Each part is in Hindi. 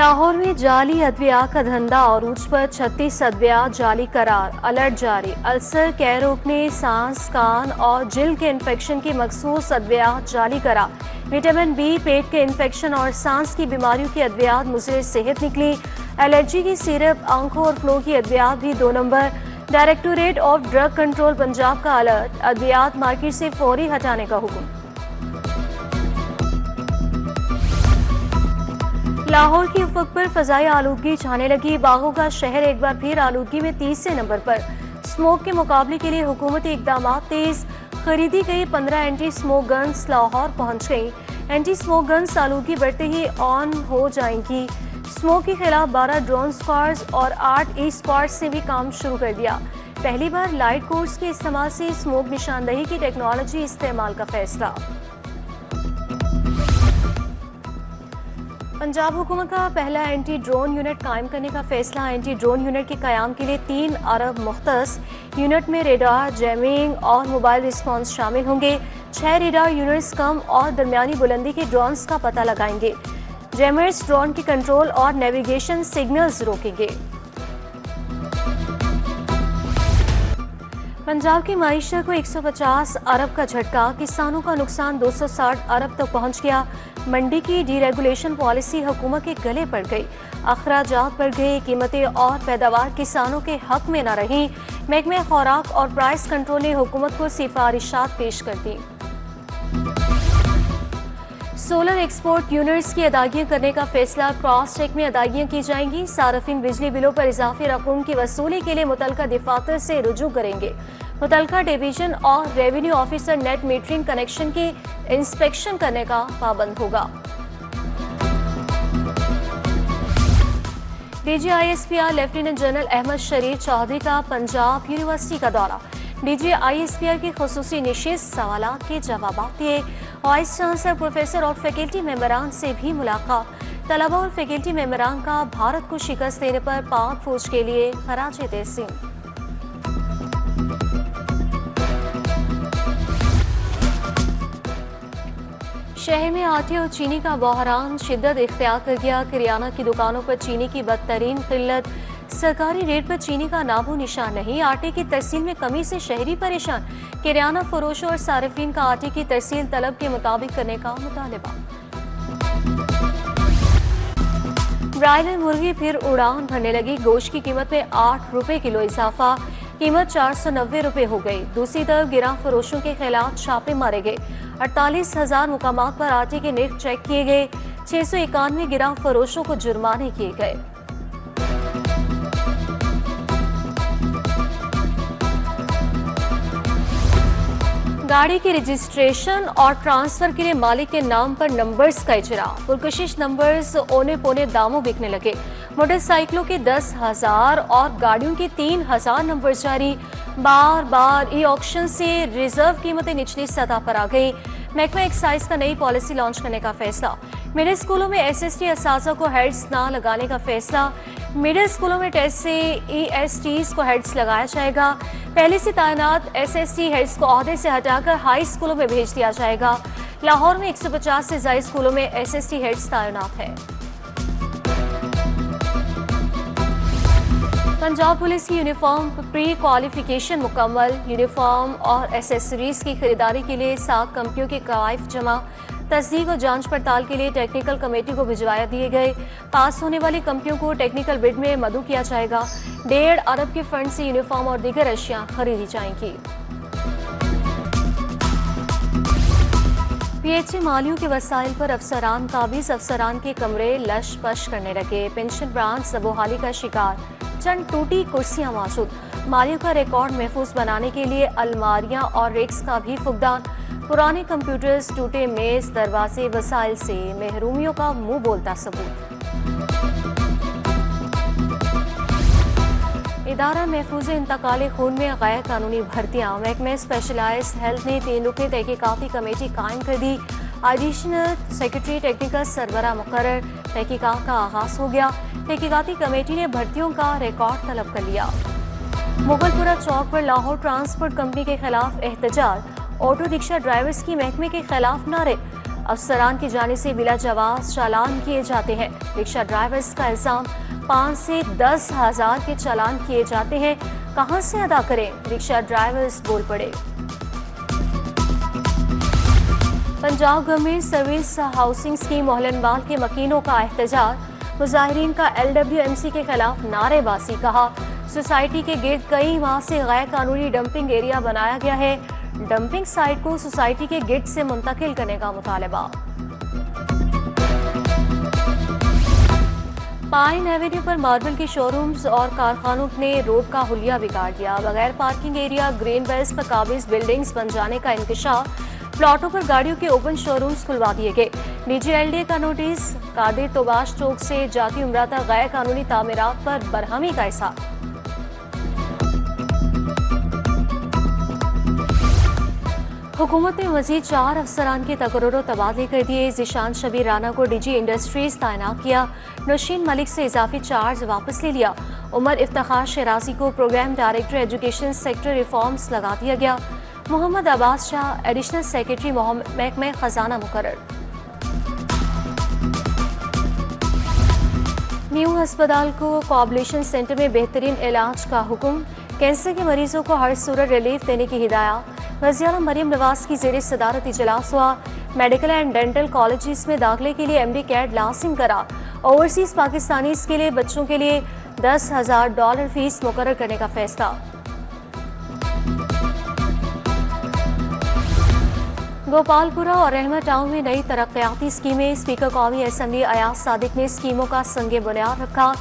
लाहौर में जाली अद्विया का धंधा अरूज पर 36 अद्विया जाली करार, अलर्ट जारी। अल्सर, कह रोकने, सांस, कान और जिल्द के इन्फेक्शन की मखसूस अद्विया जाली करार। विटामिन बी, पेट के इन्फेक्शन और सांस की बीमारियों की अद्वियात मुज़र सेहत निकली। एलर्जी की सिरप, आंखों और फ्लो की अद्वियात भी 2 number. Directorate of drug control Punjab का अलर्ट, अद्वियात मार्केट से फौरी हटाने का हुक्म। लाहौर की उफक पर फजाई आलूदगी छाने लगी। बागों का शहर एक बार फिर आलूदगी में तीसरे नंबर पर। स्मोक के मुकाबले के लिए हुकूमती इकदाम तेज। खरीदी गई 15 एंटी स्मोक गन्स लाहौर पहुंच गई। एंटी स्मोक गन्स आलूदगी बढ़ते ही ऑन हो जाएंगी। स्मोक के खिलाफ 12 ड्रोन स्क्वाड्स और 8 ई स्क्वाड्स ने भी काम शुरू कर दिया। पहली बार लाइट कोर्स के इस्तेमाल से स्मोक निशानदही की टेक्नोलॉजी इस्तेमाल का फैसला। पंजाब हुकूमत का पहला एंटी ड्रोन यूनिट कायम करने का फैसला। एंटी ड्रोन यूनिट के कयाम के लिए 3 अरब मुख्तस। यूनिट में रेडार, जैमिंग और मोबाइल रिस्पॉन्स शामिल होंगे। 6 रेडार यूनिट्स कम और दरमियानी बुलंदी के ड्रोन्स का पता लगाएंगे। जैमर्स ड्रोन की कंट्रोल और नेविगेशन सिग्नल्स रोकेंगे। पंजाब की माईशत को 150 अरब का झटका। किसानों का नुकसान 260 अरब तक पहुंच गया। मंडी की डीरेगुलेशन पॉलिसी हुकूमत के गले पड़ गई। अखराजात बढ़ गए। कीमतें और पैदावार किसानों के हक में न रही। महकमे खुराक और प्राइस कंट्रोल ने हुकूमत को सिफारिशात पेश कर दी। सोलर एक्सपोर्ट यूनिट्स की अदायगियां करने का फैसला। क्रॉस चेक में अदायगियां की जाएंगी। सार्फिन बिजली बिलों पर इजाफी रकूम की वसूली के लिए मुतलका दफातर से रुजू करेंगे। मुतलका डिवीजन और revenue officer net metering connection की इंस्पेक्शन करने का पाबंद होगा। DGISPR लेफ्टिनेंट जनरल अहमद शरीफ चौधरी का पंजाब यूनिवर्सिटी का दौरा। DGISPR की खुसूसी निशिस्त सवालात के जवाब दिए। वाइस चांसलर, प्रोफेसर और फैकल्टी मेंबरान से भी मुलाकात। तलबा और फैकल्टी मेंबरान का भारत को शिकस्त देने पर पाक फौज के लिए खराज तहसीन। शहर में आटे और चीनी का बहरान शिद्दत इख्तियार कर गया। किराना की दुकानों पर चीनी की बदतरीन किल्लत। सरकारी रेट पर चीनी का नामो निशान नहीं। आटे की तरसील में कमी से शहरी परेशान। किराना फरोशों और सारिफिन का आटे की तरसील तलब के मुताबिक करने का मुतालबा। ब्रायलर मुर्गी फिर उड़ान भरने लगी। गोश्त की कीमत में 8 रुपए किलो इजाफा। कीमत 490 रुपए हो गई। दूसरी तरफ गिरां फरोशों के खिलाफ छापे मारे गए। 48,000 मुकामात पर आटे के निर्ख चेक किए गए। 691 गिरां फरोशों को जुर्माने किए गए। गाड़ी की रजिस्ट्रेशन और ट्रांसफर के लिए मालिक के नाम पर नंबर्स का इजरा। पुरकशिश नंबर्स औने पौने दामों बिकने लगे। मोटरसाइकिलों के 10,000 और गाड़ियों के 3,000 नंबर जारी। बार बार ई ऑक्शन से रिजर्व कीमतें निचली सतह पर आ गई। महकमा एक्साइज का नई पॉलिसी लॉन्च करने का फैसला। मिडिल स्कूलों में SST असातिज़ा को हेड्स ना लगाने का फैसला। मिडिल स्कूलों में टेस्ट से ESTs को हेड्स लगाया जाएगा। पहले से तैनात SST हेड्स को ओहदे से हटाकर हाई स्कूलों में भेज दिया जाएगा। लाहौर में 150 से ज्यादा स्कूलों में SST हेड्स तैनात है। पंजाब पुलिस की यूनिफॉर्म प्री क्वालिफिकेशन मुकम्मल। यूनिफॉर्म और एसेसरीज की खरीदारी के लिए 7 कंपनियों के कवायद जमा। तस्दीक और जांच पड़ताल के लिए टेक्निकल कमेटी को भिजवाया दिए गए। पास होने वाली कंपनियों को टेक्निकल बिड में मदऊ किया जाएगा। 1.5 अरब के फंड से यूनिफॉर्म और दीगर अशिया खरीदी जाएंगी। PHA मालियों के वसाइल पर अफसरान काबिज। अफसरान के कमरे लश पश करने लगे। पेंशन ब्रांच बहाली का शिकार। चंद टूटी कुर्सियां मौजूद। मालियों का रिकॉर्ड महफूज बनाने के लिए अलमारियां और रेक्स का भी फुकदान। पुराने कंप्यूटर्स, टूटे मेज, दरवाजे, वसाइल से महरूमियों का मुंह बोलता सबूत। इदारा महफूज इंतकाल खून में गैर कानूनी भर्तियां। महकमे स्पेशलाइज्ड हेल्थ ने 3 रुकनी तहकीकाती कमेटी कायम कर दी। एडिशनल सेक्रेटरी टेक्निकल सरबरा मुकर्रर। तहकीकात का आगाज हो गया। तहकीकाती कमेटी ने भर्तियों का रिकॉर्ड तलब कर लिया। मुगलपुरा चौक पर लाहौर ट्रांसपोर्ट कंपनी के खिलाफ एहतजाज। ऑटो रिक्शा ड्राइवर्स की महकमे के खिलाफ नारे। अफसरान की जाने से बिला जवाब चालान किए जाते हैं। रिक्शा ड्राइवर्स का इल्जाम 5 से 10 हजार के चालान किए जाते हैं, कहां से अदा करें? रिक्शा ड्राइवर्स बोल पड़े। Punjab government service housing scheme Mohlanwal के मकीनों का एहतजाज, मुजाहिरीन का LWMC के खिलाफ नारेबाजी। कहा सोसाइटी के गिर्द कई माह से गैर कानूनी डंपिंग एरिया बनाया गया है, डंपिंग साइट को सोसाइटी के गिर्द से मुंतकिल करने का मुतालबा। पाइन एवेन्यू पर मार्बल के शोरूम्स और कारखानों ने रोड का हुलिया बिगाड़ दिया। बगैर पार्किंग एरिया, ग्रीन बेल्ट पर काबिज बिल्डिंग्स बन जाने का इंकशाफ, प्लॉटों पर गाड़ियों के ओपन शोरूम्स खुलवा दिए गए। DGLDA का नोटिस, कादिर तोबाश चौक से जाती उम्रा तक गैर कानूनी तामीरात पर बरहमी का इशारा। हुकूमत ने मजीद 4 अफसरान के तकर्रुर तबादले कर दिए। जिशान शबीर राना को DG इंडस्ट्रीज तैनात किया। नौशीन मलिक से इजाफी चार्ज वापस ले लिया। उमर इफ्तिखार शराजी को programme director education sector reforms लगा दिया गया। मोहम्मद अब्बास शाह एडिशनल सेक्रेटरी महकमा खजाना मुकर्रर। न्यू अस्पताल को कोऑपरेशन सेंटर में बेहतरीन इलाज का हुक्म, कैंसर के मरीजों को हर सूरत रिलीफ देने की हिदायत। वज़ीर मरियम नवाज की ज़ेर सदारत इजलास हुआ। मेडिकल एंड डेंटल कॉलेजेस में दाखिले के लिए MD कैट लाजिम करा। ओवरसीज पाकिस्तानीज के लिए बच्चों के लिए $10,000 फीस मुकर्रर करने का फैसला। गोपालपुरा और रहमत टाउन में नई तरक्याती स्कीमें, स्पीकर कौमी असम्बली अयाज सादिक ने स्कीमों का संगे बुनियाद रखा।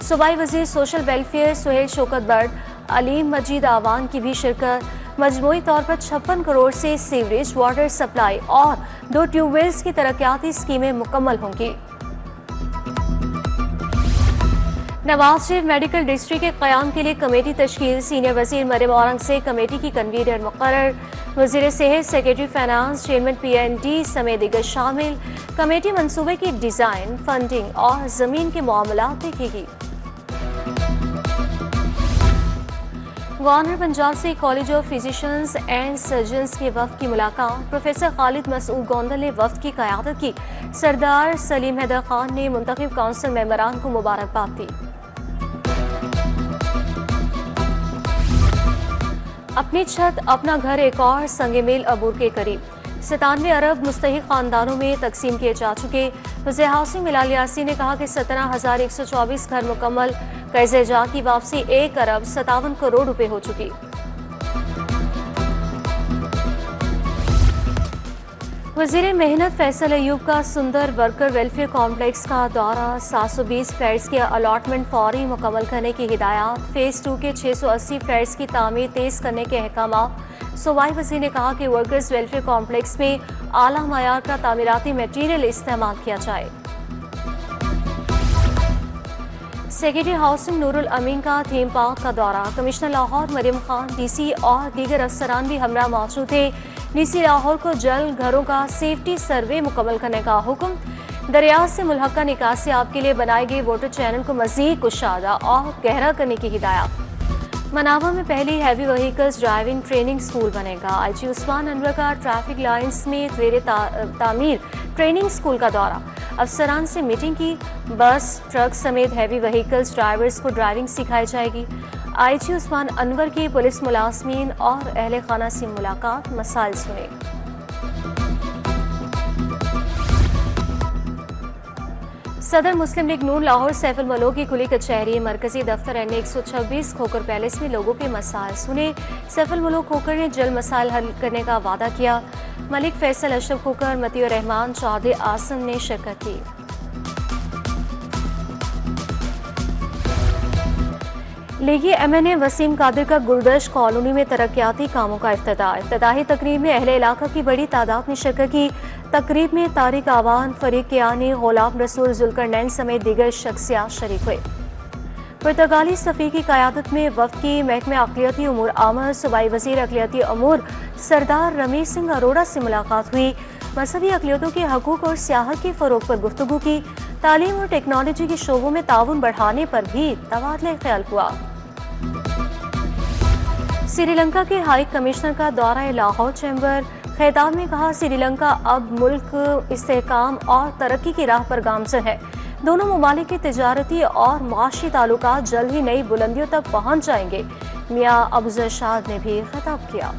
सूबाई वजीर सोशल वेलफेयर सुहेल शौकत बर्ड, अलीम मजीद आवान की भी शिरकत। मजमूई तौर पर 56 करोड़ से सीवरेज, वाटर सप्लाई और 2 ट्यूबवेल्स की तरक्याती स्कीमें मुकम्मल होंगी। नवाज शरीफ मेडिकल डिस्ट्रिक्ट के क़याम के लिए कमेटी तश्कील, सीनियर वजीर मरियम औरंगज़ेब कमेटी की कन्वीनर मुकर्रर। वजीर सेहत, सेक्रेटरी फाइनेंस, चेयरमैन PND समेत दीगर शामिल। कमेटी मंसूबे की डिज़ाइन, फंडिंग और ज़मीन के मामलात देखेगी। गवर्नर पंजाब से college of physicians and surgeons के वफ्द की मुलाकात। प्रोफेसर खालिद मसूद गोंदल ने वफ्द की क़यादत की। सरदार सलीम हैदर खान ने मुंतखब काउंसिल मेंबरान को मुबारकबाद दी। अपनी छत अपना घर एक और संगे मेल अबूर के करीब। 97 अरब मुस्तहिक खानदानों में तकसीम किए जा चुके। वज़ीर हाउसिंग मिलाल यासीन ने कहा कि 17,124 घर मुकम्मल। कर्ज़े जा की वापसी 1 अरब 57 करोड़ रुपए हो चुकी। वज़ीर मेहनत फैसल अयूब का सुंदर वर्कर वेलफेयर कॉम्प्लेक्स का दौरा। 720 फ्लैट्स के अलॉटमेंट फौरी मुकम्मल करने की हिदायत। फेज़ 2 के 680 फ्लैट्स की तामीर तेज़ करने के अहकाम। सूबाई वज़ीर ने कहा कि वर्कर्स वेलफेयर कॉम्प्लेक्स में आला मयार का तामीराती मटीरियल इस्तेमाल किया जाए। सेक्रेटरी हाउसिंग नूरुल अमीन का थीम पार्क का दौरा। कमिश्नर लाहौर मरियम खान, DC और दीगर अफसरान भी हमरा मौजूद थे। DC लाहौर को जल्द घरों का सेफ्टी सर्वे मुकम्मल करने का हुक्म। दरिया से मुल्हका निकासी आपके लिए बनाए गए वाटर चैनल को मजीद कुशादा और गहरा करने की हिदायत। मनावा में पहली heavy vehicles driving training school बनेगा। IG उस्मान अनवर का ट्रैफिक लाइन्स में ज़ेरे तामीर ट्रेनिंग स्कूल का दौरा। अफसरान से मीटिंग की। बस, ट्रक समेत हैवी व्हीकल्स ड्राइवर्स को ड्राइविंग सिखाई जाएगी। IG उस्मान अनवर की पुलिस मुलाजमीन और अहले खाना से मुलाकात, मसाइल सुने। सदर मुस्लिम लीग नून लाहौर सैफुल मलोक की खुली कचहरी। मरकजी दफ्तर NA 126 खोकर पैलेस में लोगों के मसाइल सुने। सैफुल मलोक खोकर ने जल्द मसाइल हल करने का वादा किया। मलिक फैसल, अशरफ खोकर, मतीउर रहमान, चौधरी आसम ने शिरकत की। लीगी MNA वसीम कादिर का गुलदश्त कॉलोनी में तरक्याती कामों का इफ्तिताह। इफ्तिताही तकरीब में अहले इलाका की बड़ी तादाद ने शिरकत की। तकरीब में तारिक आवान, फरीक कियानी, गुलाम रसूल, जुल्करनैन समेत दीगर शख्सियात शरीक हुए। पुर्तगाली सफ़ीर की क़यादत में वफ़द की महकमे अक़लियती उमूर आमर सूबाई वज़ीर अक़लियती उमूर सरदार रमेश सिंह अरोड़ा से मुलाकात हुई। मजहबी अक़लियतों के हकूक़ और सियाहत के फ़रोग़ पर गुफ्तगू की। तालीम और टेक्नोलॉजी के शोबों में ताउन बढ़ाने पर भी तबादला ख्याल हुआ। श्रीलंका के हाई कमिश्नर का दौरा लाहौर चैम्बर। खिताब में कहा, श्रीलंका अब मुल्क इस्तेहकाम और तरक्की की राह पर गामजन है। दोनों ममालिक के तिजारती और माशी ताल्लुकात जल्द ही नई बुलंदियों तक पहुंच जाएंगे। मियां अबूजर शाद ने भी खिताब किया।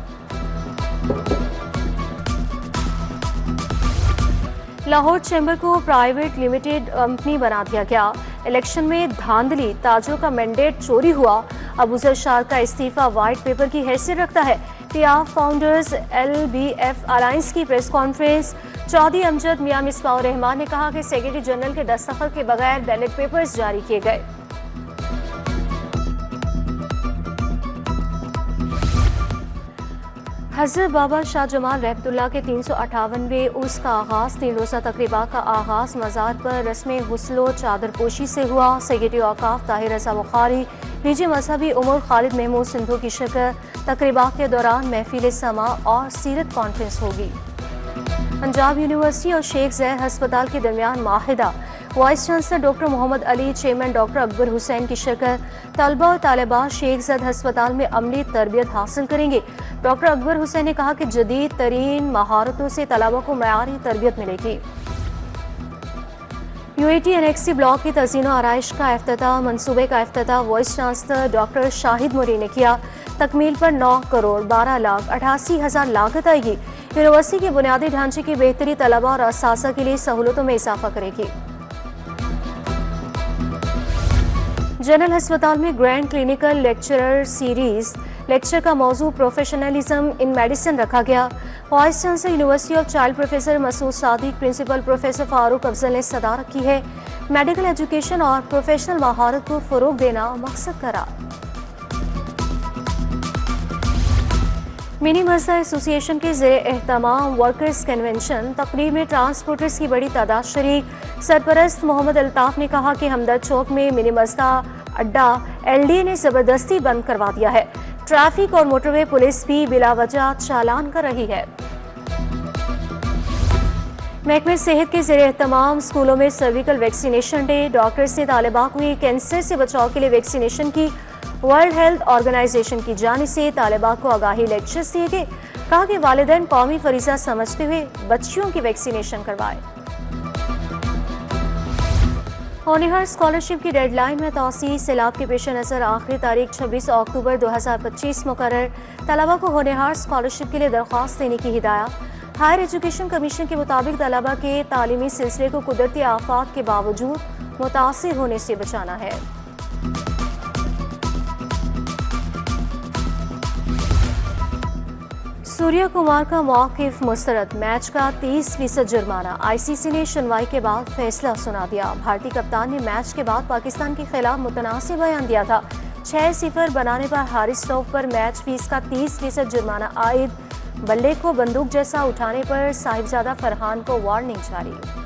लाहौर चैम्बर को प्राइवेट लिमिटेड कंपनी बना दिया गया। इलेक्शन में धांधली, ताजों का मैंडेट चोरी हुआ। अबूजर शाद का इस्तीफा व्हाइट पेपर की हैसियत रखता है। टीआर फाउंडर्स LBF अलायंस की प्रेस कॉन्फ्रेंस। चौधरी अमजद मियां मिसबाह रहमान ने कहा कि सेक्रेटरी जनरल के दस्तखत के बगैर बैलेट पेपर्स जारी किए गए। हज़रत बाबा शाह जमाल रहमतुल्लाह के 358वें उर्स का आगाज़ 3 रोज़ा तकरीबा का आगाज़ मज़ार पर रस्म गुस्लो चादर पोशी से हुआ। सेक्रेटरी औकाफ ताहिर रज़ा बुखारी, निजी मजहबी उमर खालिद महमूद सिंधु की शिरकत। तकरीबा के दौरान महफिल समा और सीरत कॉन्फ्रेंस होगी। पंजाब यूनिवर्सिटी और शेख ज़ैद अस्पताल के दरमियान माहिदा। Vice chancellor doctor Mohammad Ali, chairman doctor Akbar Hussain की शिरकत। तलबा और तालिबात शेख ज़ैद अस्पताल में अमली तरबियत हासिल करेंगे। डॉक्टर अकबर हुसैन ने कहा कि जदीद तरीन महारतों से तलबा को मयारी तरबियत मिलेगी। UAT NXT ब्लॉक की तज़ीन आराइश का इफ्तिताह। मनसूबे का इफ्तिताह वाइस चांसलर डॉक्टर शाहिद मुरी ने किया। तकमील पर 9 करोड़ 12 लाख 88 हज़ार लागत आएगी। यूनिवर्सिटी के बुनियादी ढांचे की बेहतरी तलबा और असासा के लिए सहूलतों में इजाफा करेगी। जनरल अस्पताल में grand clinical lecturer series lecture का मौजू प्रोफेशनलिज्म इन मेडिसिन रखा गया। Vice chancellor university of child professor Masood Sadiq, principal professor Farooq Afzal ने सदारत की है। मेडिकल एजुकेशन और प्रोफेशनल महारत को फरोग देना मकसद करार। मिनी मजदा एसोसिएशन के ज़ेरे एहतमाम वर्कर्स कन्वेंशन तकरीब में ट्रांसपोर्टर्स की बड़ी तादाद शरीक। सरपरस्त मोहम्मद अल्ताफ ने कहा कि हमदर्द चौक में मिनी मजदा अड्डा LDA ने जबरदस्ती बंद करवा दिया है। ट्रैफिक और मोटरवे पुलिस भी बिला वजह चालान कर रही है। महकमे सेहत के ज़ेरे एहतमाम स्कूलों में सर्विकल वैक्सीनेशन डे। डॉक्टर्स ने तालिबा को कैंसर से बचाव के लिए वैक्सीनेशन की। वर्ल्ड हेल्थ ऑर्गेनाइजेशन की जानिब से तालिबा को आगाही लेक्चर्स दिए गए। कहा कि वालिदैन कौमी फरीज़ा समझते हुए बच्चियों की वैक्सीनेशन करवाएं। होनहार स्कॉलरशिप की डेडलाइन में तौसीह। सैलाब के पेश नज़र आखिरी तारीख 26 अक्टूबर 2025 मुकर्रर। तलबा को होनहार स्कॉलरशिप के लिए दरख्वास्त देने की हिदायत। हायर एजुकेशन कमीशन के मुताबिक तलबा के तालीमी सिलसिले को कुदरती आफात के बावजूद मुतासिर होने से बचाना है। सूर्या कुमार का मौक़िफ़ मुस्तरद। मैच का 30% जुर्माना। ICC ने सुनवाई के बाद फैसला सुना दिया। भारतीय कप्तान ने मैच के बाद पाकिस्तान के खिलाफ मुतनासिब बयान दिया था। 6-0 बनाने पर हारिस स्टोव पर मैच फीस का 30% जुर्माना आयद। बल्ले को बंदूक जैसा उठाने पर साहिबजादा फरहान को वार्निंग जारी।